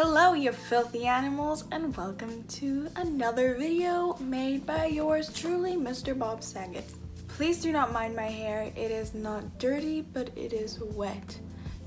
Hello, you filthy animals, and welcome to another video made by yours truly, Mr. Bob Saget. Please do not mind my hair. It is not dirty, but it is wet.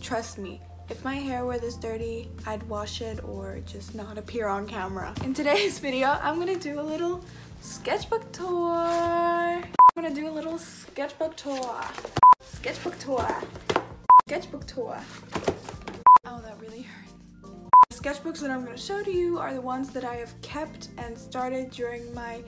Trust me, if my hair were this dirty, I'd wash it or just not appear on camera. In today's video, I'm gonna do a little sketchbook tour. I'm gonna do a little sketchbook tour. Sketchbook tour. Sketchbook tour. Oh, that really hurt. The sketchbooks that I'm going to show to you are the ones that I have kept and started during my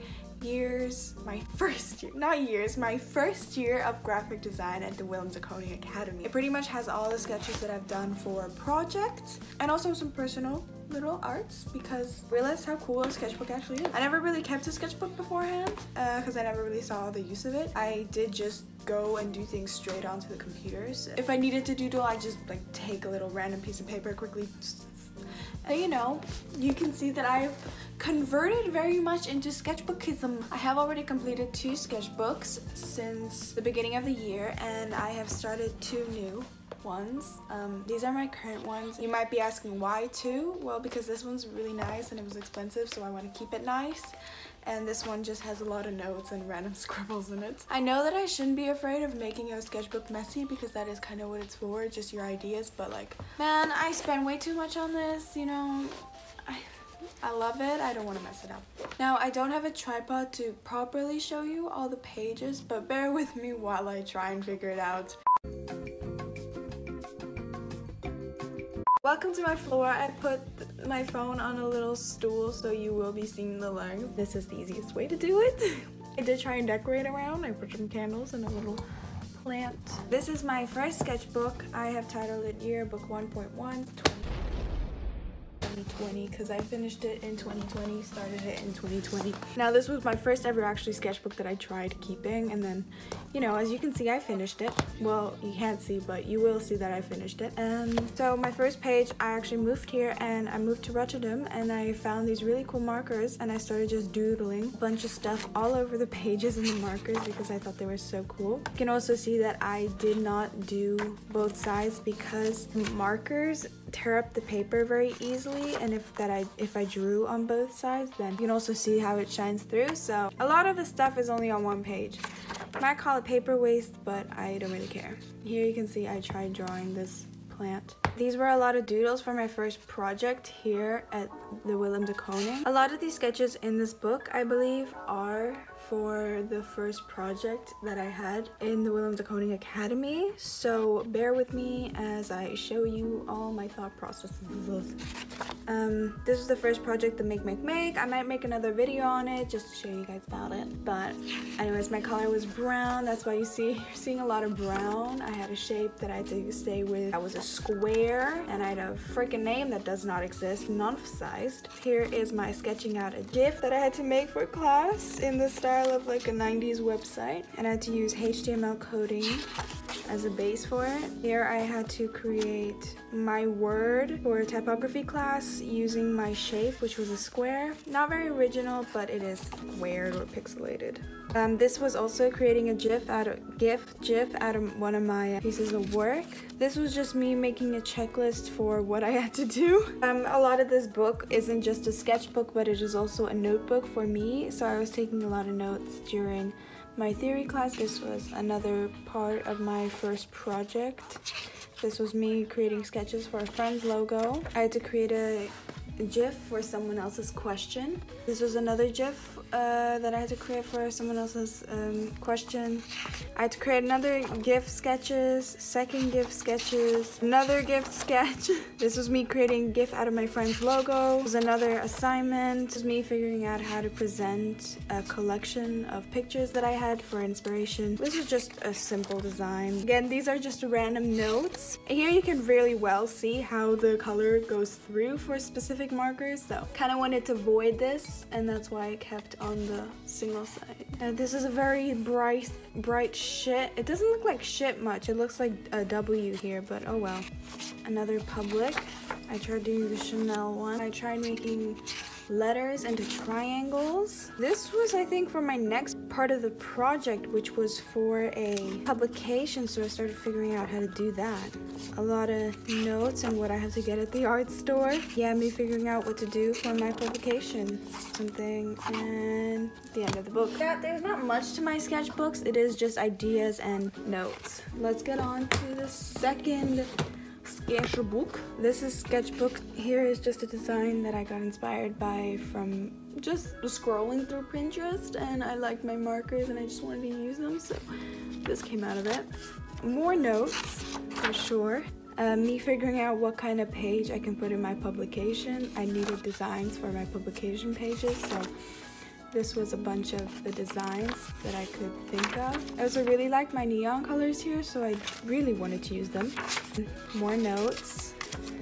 first year of graphic design at the WdKA Academy. It pretty much has all the sketches that I've done for projects and also some personal little arts because I realized how cool a sketchbook actually is. I never really kept a sketchbook beforehand because I never really saw the use of it. I did just go and do things straight onto the computers. If I needed to doodle, I just like take a little random piece of paper, quickly. And you know, you can see that I've converted very much into sketchbookism. I have already completed 2 sketchbooks since the beginning of the year, and I have started 2 new ones. These are my current ones. You might be asking why 2? Well, because this one's really nice and it was expensive, so I want to keep it nice. And this one just has a lot of notes and random scribbles in it. I know that I shouldn't be afraid of making a sketchbook messy because that is kind of what it's for, just your ideas, but like, man, I spend way too much on this, you know. I love it. I don't want to mess it up. Now, I don't have a tripod to properly show you all the pages, but bear with me while I try and figure it out. Welcome to my floor. I put my phone on a little stool so you will be seeing the legs. This is the easiest way to do it. I did try and decorate around. I put some candles and a little plant. This is my first sketchbook. I have titled it Yearbook 1.1 2020 because I finished it in 2020, started it in 2020. Now this was my first ever actually sketchbook that I tried keeping, and then, you know, as you can see, I finished it. Well, you can't see, but you will see that I finished it. So my first page, I actually moved here and I moved to Rotterdam, and I found these really cool markers and I started just doodling a bunch of stuff all over the pages and the markers because I thought they were so cool. You can also see that I did not do both sides because markers tear up the paper very easily, and if I drew on both sides, then you can also see how it shines through. So a lot of the stuff is only on one page. You might call it paper waste, but I don't really care. Here you can see I tried drawing this plant. These were a lot of doodles for my first project here at the WdKA. A lot of these sketches in this book, I believe, are for the first project that I had in the WdKA Academy. So bear with me as I show you all my thought processes. This is the first project, the Make. I might make another video on it just to show you guys about it. But anyways, my color was brown. That's why you're seeing a lot of brown. I had a shape that I had to stay with. I was a square, and I had a freaking name that does not exist, non-sized. Here is my sketching out a GIF that I had to make for class in the style of like a 90s website, and I had to use HTML coding as a base for it. Here I had to create my word for a typography class using my shape, which was a square. Not very original, but it is squared or pixelated. This was also creating a GIF out of one of my pieces of work. This was just me making a checklist for what I had to do. A lot of this book isn't just a sketchbook, but it is also a notebook for me. So I was taking a lot of notes during my theory class. This was another part of my first project. This was me creating sketches for a friend's logo. I had to create a GIF for someone else's question. This was another GIF that I had to create for someone else's question. I had to create another GIF sketches, second GIF sketches, another GIF sketch. This was me creating GIF out of my friend's logo. This was another assignment. This was me figuring out how to present a collection of pictures that I had for inspiration. This was just a simple design. Again, these are just random notes. Here you can really well see how the color goes through for specific markers, so kind of wanted to avoid this, and that's why I kept on the single side. This is a very bright shit. It doesn't look like shit much. It looks like a W here, but oh well. Another public. I tried doing the Chanel one. I tried making letters into triangles. This was, I think, for my next part of the project, which was for a publication, so I started figuring out how to do that. A lot of notes and what I have to get at the art store. Yeah, me figuring out what to do for my publication. Something, and the end of the book. Yeah, there's not much to my sketchbooks. It is just ideas and notes. Let's get on to the second sketchbook. This is sketchbook. Here is just a design that I got inspired by from just scrolling through Pinterest, and I liked my markers and I just wanted to use them, so this came out of it. More notes for sure. Me figuring out what kind of page I can put in my publication. I needed designs for my publication pages, so this was a bunch of the designs that I could think of. I also really liked my neon colors here, so I really wanted to use them. More notes.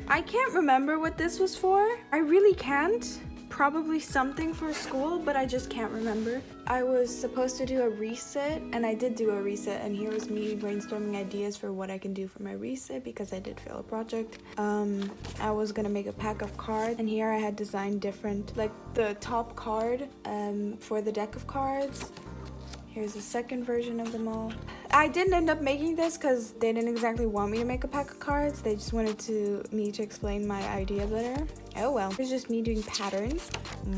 I can't remember what this was for. I really can't. Probably something for school, but I just can't remember. I was supposed to do a resit, and I did do a resit, and here was me brainstorming ideas for what I can do for my resit because I did fail a project. I was gonna make a pack of cards, and here I had designed different, like the top card for the deck of cards. Here's the second version of them all. I didn't end up making this because they didn't exactly want me to make a pack of cards. They just wanted me to explain my idea better. Oh well. It's just me doing patterns.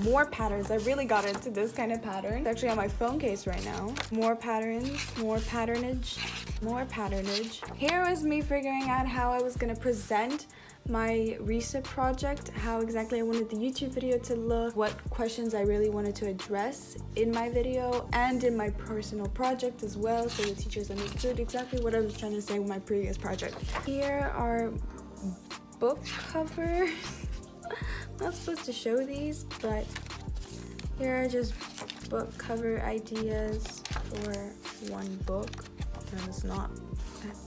More patterns. I really got into this kind of pattern. It's actually on my phone case right now. More patterns, more patternage, more patternage. Here was me figuring out how I was gonna present my resit project, how exactly I wanted the YouTube video to look, what questions I really wanted to address in my video and in my personal project as well, so the teachers understood exactly what I was trying to say with my previous project. Here are book covers. I'm not supposed to show these, but here are just book cover ideas for one book.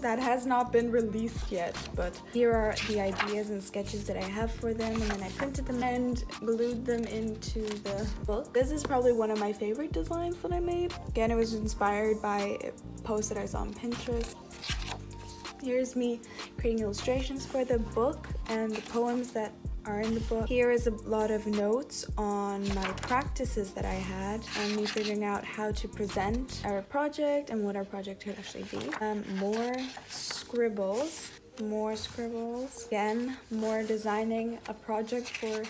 That has not been released yet, but here are the ideas and sketches that I have for them, and then I printed them and glued them into the book. This is probably one of my favorite designs that I made. Again, it was inspired by a post that I saw on Pinterest. Here's me creating illustrations for the book and the poems that are in the book. Here is a lot of notes on my practices that I had and me figuring out how to present our project and what our project could actually be. More scribbles. Again, more designing a project for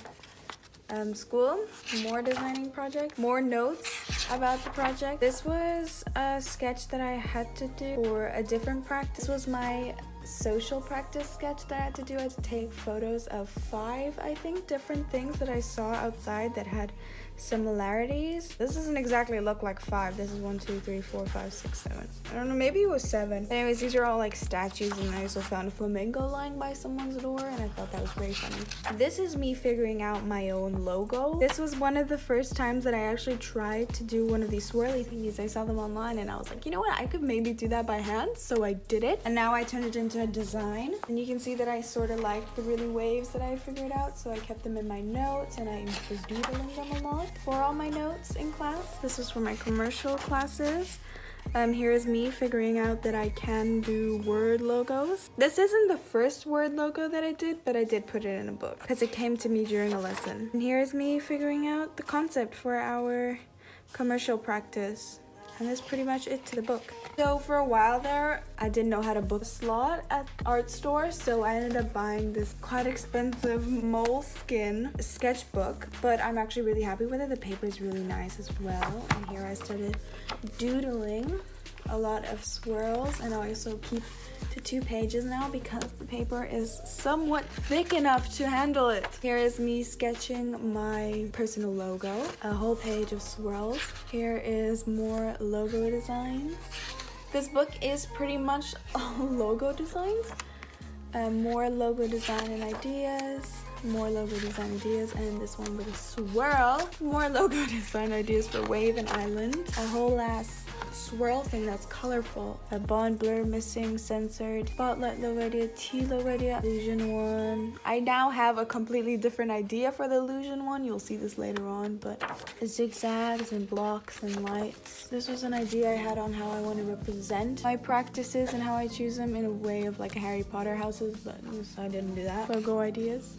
school. More designing project. More notes about the project. This was a sketch that I had to do for a different practice. This was my social practice sketch that I had to do. I had to take photos of 5, I think, different things that I saw outside that had similarities. This doesn't exactly look like 5. This is 1, 2, 3, 4, 5, 6, 7. I don't know, maybe it was 7. Anyways, these are all like statues, and I also found a flamingo lying by someone's door, and I thought that was very funny. This is me figuring out my own logo. This was one of the first times that I actually tried to do one of these swirly thingies. I saw them online, and I was like, you know what, I could maybe do that by hand, so I did it, and now I turned it into a design. And you can see that I sort of like the really waves that I figured out, so I kept them in my notes, and I was doodling them a lot for all my notes in class. This was for my commercial classes. Here is me figuring out that I can do word logos. This isn't the first word logo that I did, but I did put it in a book because it came to me during a lesson. And here is me figuring out the concept for our commercial practice. And that's pretty much it to the book. So for a while there, I didn't know how to book a slot at art store, so I ended up buying this quite expensive moleskin sketchbook, but I'm actually really happy with it. The paper is really nice as well. And here I started doodling a lot of swirls, and I also keep to 2 pages now because the paper is somewhat thick enough to handle it. Here is me sketching my personal logo, a whole page of swirls. Here is more logo designs. This book is pretty much all logo designs. More logo design and ideas. More logo design ideas, and this one with a swirl. More logo design ideas for Wave and Island. A whole ass swirl thing that's colorful. A bond, blur, missing, censored, spotlight logo idea, T logo idea, illusion one. I now have a completely different idea for the illusion one. You'll see this later on, but zigzags and blocks and lights. This was an idea I had on how I want to represent my practices and how I choose them in a way of like Harry Potter houses, but I didn't do that. Logo ideas.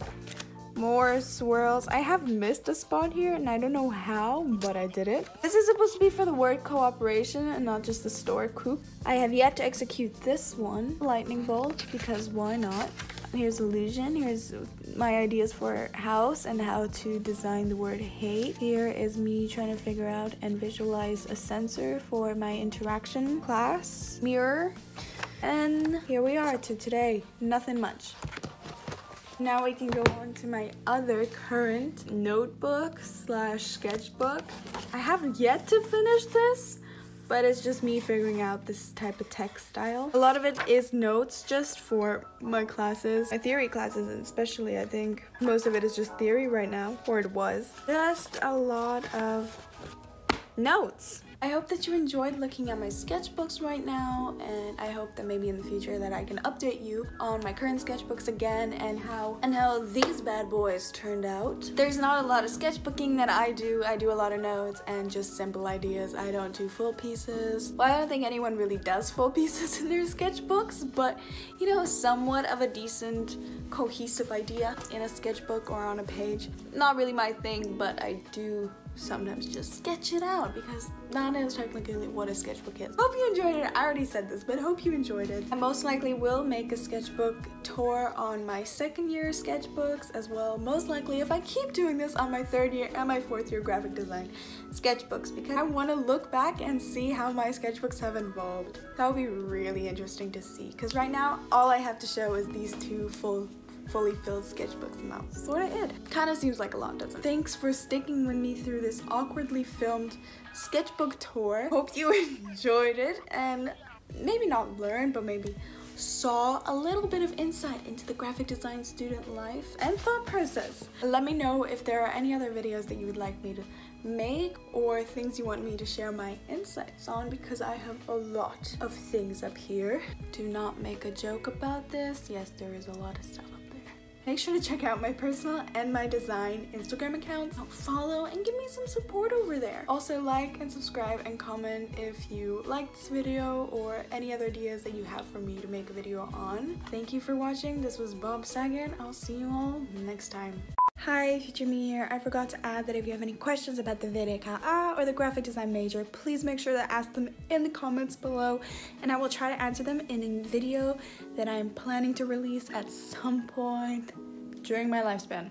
More swirls. I have missed a spot here and I don't know how, but I did it. This is supposed to be for the word cooperation and not just the store coup. I have yet to execute this one, lightning bolt, because why not? Here's illusion. Here's my ideas for house and how to design the word hate. Here is me trying to figure out and visualize a sensor for my interaction class. Mirror. And here we are to today. Nothing much. Now we can go on to my other current notebook slash sketchbook. I have yet to finish this, but it's just me figuring out this type of text style. A lot of it is notes just for my classes, my theory classes especially. I think most of it is just theory right now, or it was. Just a lot of notes. I hope that you enjoyed looking at my sketchbooks right now, and I hope that maybe in the future that I can update you on my current sketchbooks again and how these bad boys turned out. There's not a lot of sketchbooking that I do. I do a lot of notes and just simple ideas. I don't do full pieces. Well, I don't think anyone really does full pieces in their sketchbooks, but you know, somewhat of a decent cohesive idea in a sketchbook or on a page. Not really my thing, but I do sometimes just sketch it out because that is technically what a sketchbook is. Hope you enjoyed it. I already said this, but hope you enjoyed it. I most likely will make a sketchbook tour on my second year sketchbooks as well. Most likely if I keep doing this on my third year and my fourth year graphic design sketchbooks, because I want to look back and see how my sketchbooks have evolved. That would be really interesting to see, because right now all I have to show is these two fully filled sketchbooks, and that's sort of it. Kind of seems like a lot, doesn't it? Thanks for sticking with me through this awkwardly filmed sketchbook tour. Hope you enjoyed it and maybe not learned, but maybe saw a little bit of insight into the graphic design student life and thought process. Let me know if there are any other videos that you would like me to make or things you want me to share my insights on, because I have a lot of things up here. Do not make a joke about this. Yes, there is a lot of stuff up there. Make sure to check out my personal and my design Instagram accounts. Follow and give me some support over there. Also like and subscribe and comment if you like this video or any other ideas that you have for me to make a video on. Thank you for watching. This was Bob Sagan. I'll see you all next time. Hi, future me here. I forgot to add that if you have any questions about the WdKA or the graphic design major, please make sure to ask them in the comments below, and I will try to answer them in a video that I'm planning to release at some point during my lifespan.